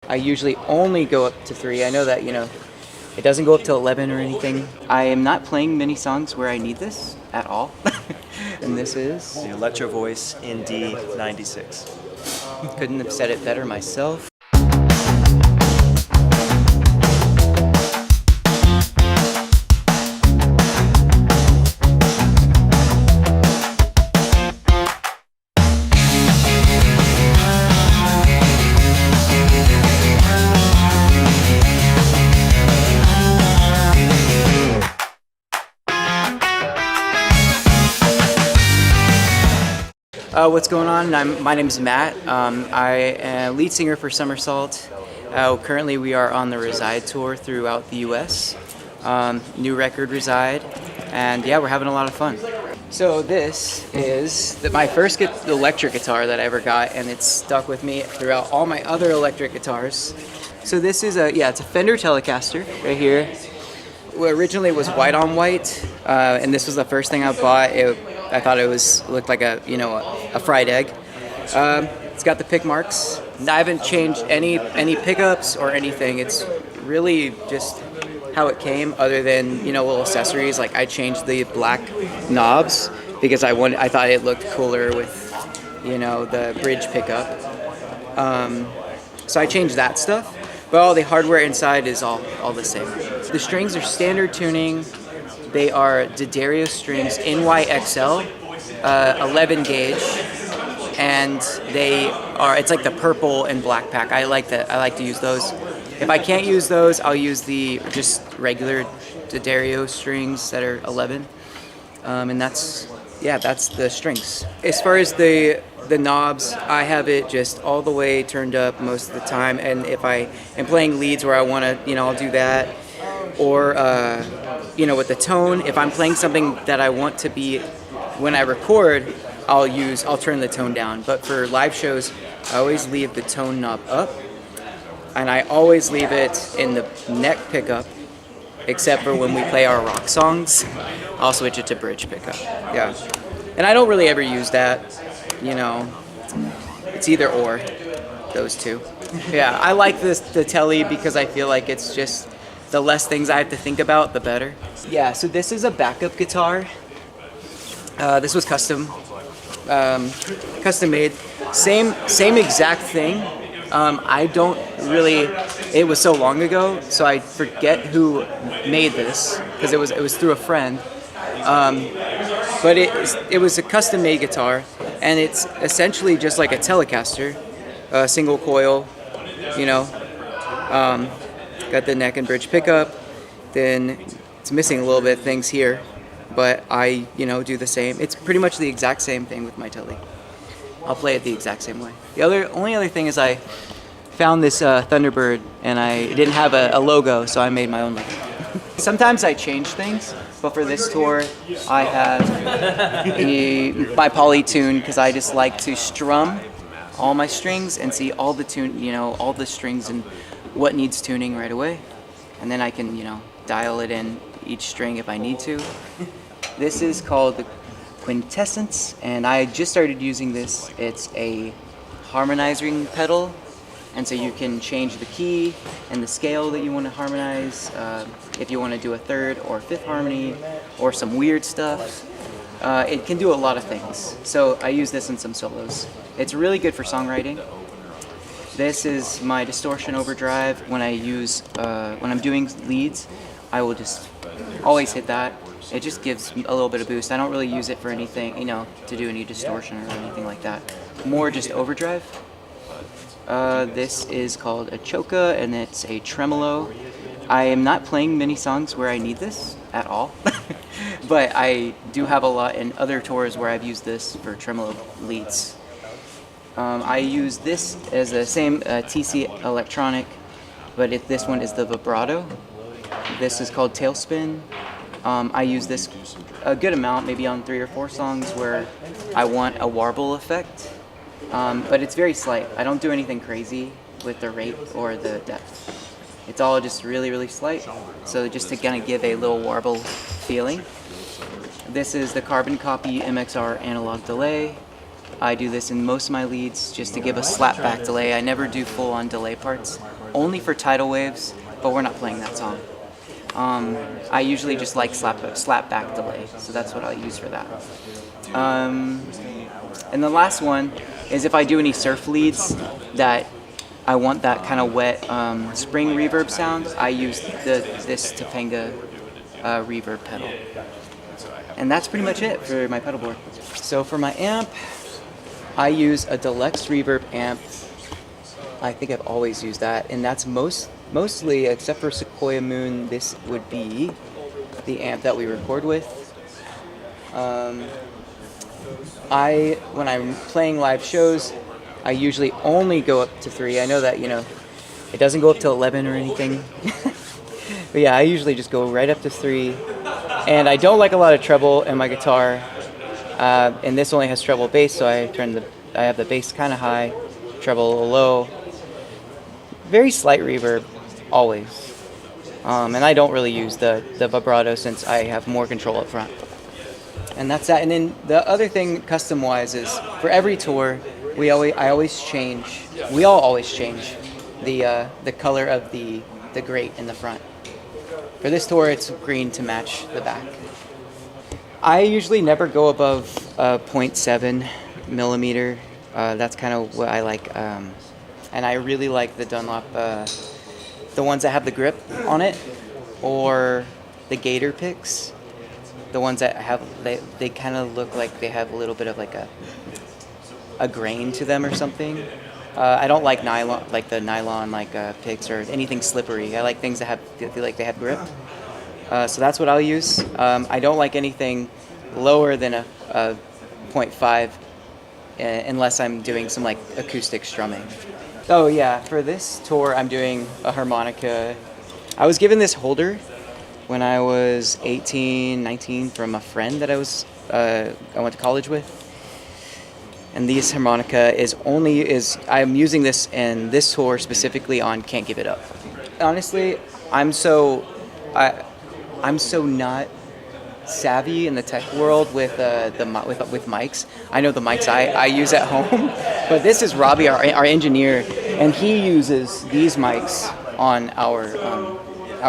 I usually only go up to 3. I know that, it doesn't go up to 11 or anything. I am not playing many songs where I need this at all. And this is... The Electro Voice in D96. Couldn't have said it better myself. What's going on? My name is Matt. I am lead singer for Somersault. Currently we are on the Reside Tour throughout the US. New record Reside, and yeah, we're having a lot of fun. So this is my first electric guitar that I ever got, and it's stuck with me throughout all my other electric guitars. So this is it's a Fender Telecaster right here. Well, originally it was white on white, and this was the first thing I bought. I thought it looked like a fried egg. It's got the pick marks. I haven't changed any pickups or anything. It's really just how it came, other than little accessories. Like I changed the black knobs because I thought it looked cooler with the bridge pickup. So I changed that stuff. But all the hardware inside is all the same. The strings are standard tuning. They are D'Addario strings NYXL, 11 gauge, and it's like the purple and black pack. I like to use those. If I can't use those, I'll use the just regular D'Addario strings that are 11, and that's the strings. As far as the knobs, I have it just all the way turned up most of the time, and if I am playing leads where I want to, I'll do that. Or with the tone, if I'm playing something that I want to be when I record, I'll turn the tone down. But for live shows, I always leave the tone knob up, and I always leave it in the neck pickup, except for when we play our rock songs. I'll switch it to bridge pickup. Yeah, and I don't really ever use that. It's either or, those two. Yeah, I like the Tele because I feel like it's just the less things I have to think about, the better. Yeah, so this is a backup guitar. This was custom made. Same exact thing. It was so long ago, so I forget who made this because it was through a friend. But it was a custom made guitar, and it's essentially just like a Telecaster, single coil, got the neck and bridge pickup. Then it's missing a little bit of things here, but I do the same. It's pretty much the exact same thing with my Tele. I'll play it the exact same way. The only other thing is I found this Thunderbird, and it didn't have a logo, so I made my own logo. Sometimes I change things, but for this tour, I have my Polytune because I just like to strum all my strings and see all the strings and what needs tuning right away, and then I can dial it in each string if I need to. This is called the Quintessence, and I just started using this. It's a harmonizing pedal, and so you can change the key and the scale that you want to harmonize, if you want to do a third or fifth harmony or some weird stuff. It can do a lot of things, so I use this in some solos. It's really good for songwriting. This is my distortion overdrive. When I'm doing leads, I will just always hit that. It just gives a little bit of boost. I don't really use it for anything, to do any distortion or anything like that. More just overdrive. This is called a choca, and it's a tremolo. I am not playing many songs where I need this at all, but I do have a lot in other tours where I've used this for tremolo leads. I use this as the same TC electronic, but this one is the vibrato. This is called Tailspin. I use this a good amount, maybe on 3 or 4 songs where I want a warble effect, but it's very slight. I don't do anything crazy with the rate or the depth. It's all just really, really slight, so just to kind of give a little warble feeling. This is the Carbon Copy MXR analog delay. I do this in most of my leads just to give a slapback delay. I never do full-on delay parts. only for tidal waves, but we're not playing that song. I usually just like slap back delay, so that's what I'll use for that. And the last one is if I do any surf leads that I want that kind of wet spring reverb sound, I use this Topanga reverb pedal. And that's pretty much it for my pedal board. So for my amp, I use a Deluxe Reverb amp. I think I've always used that, and that's mostly, except for Sequoia Moon, this would be the amp that we record with. When I'm playing live shows, I usually only go up to 3. I know that, it doesn't go up to 11 or anything. But yeah, I usually just go right up to 3. And I don't like a lot of treble in my guitar. And this only has treble bass, so I have the bass kind of high, treble low. Very slight reverb, always. And I don't really use the vibrato since I have more control up front. And that's that. And then the other thing custom-wise is for every tour, we always change the color of the grate in the front. For this tour, it's green to match the back. I usually never go above 0.7 millimeter. That's kind of what I like. And I really like the Dunlop, the ones that have the grip on it, or the Gator picks. The ones that have, they kind of look like they have a little bit of like a grain to them or something. I don't like nylon, like the nylon picks or anything slippery. I like things that feel like they have grip. So that's what I'll use. I don't like anything lower than a 0.5 unless I'm doing some like acoustic strumming. Oh yeah, for this tour I'm doing a harmonica. I was given this holder when I was 18, 19 from a friend that I went to college with. And this harmonica I'm using this in this tour specifically on Can't Give It Up. Honestly, I'm so not savvy in the tech world with mics. I know the mics I use at home, but this is Robbie, our engineer, and he uses these mics on our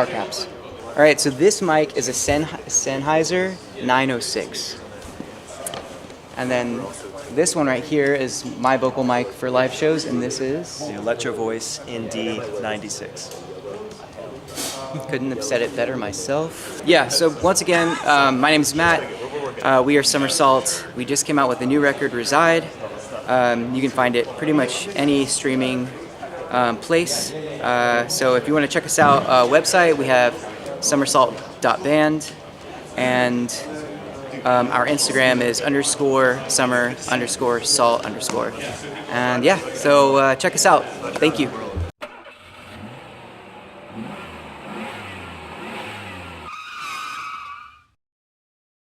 caps. All right, so this mic is a Sennheiser 906, and then this one right here is my vocal mic for live shows, and this is the Electro Voice in D96. Couldn't have said it better myself. Yeah, so once again, my name is Matt. We are Somersault. We just came out with a new record, Reside. You can find it pretty much any streaming place. So if you want to check us out, website, we have somersault.band, and our Instagram is _summer_salt_. And yeah, so check us out. Thank you.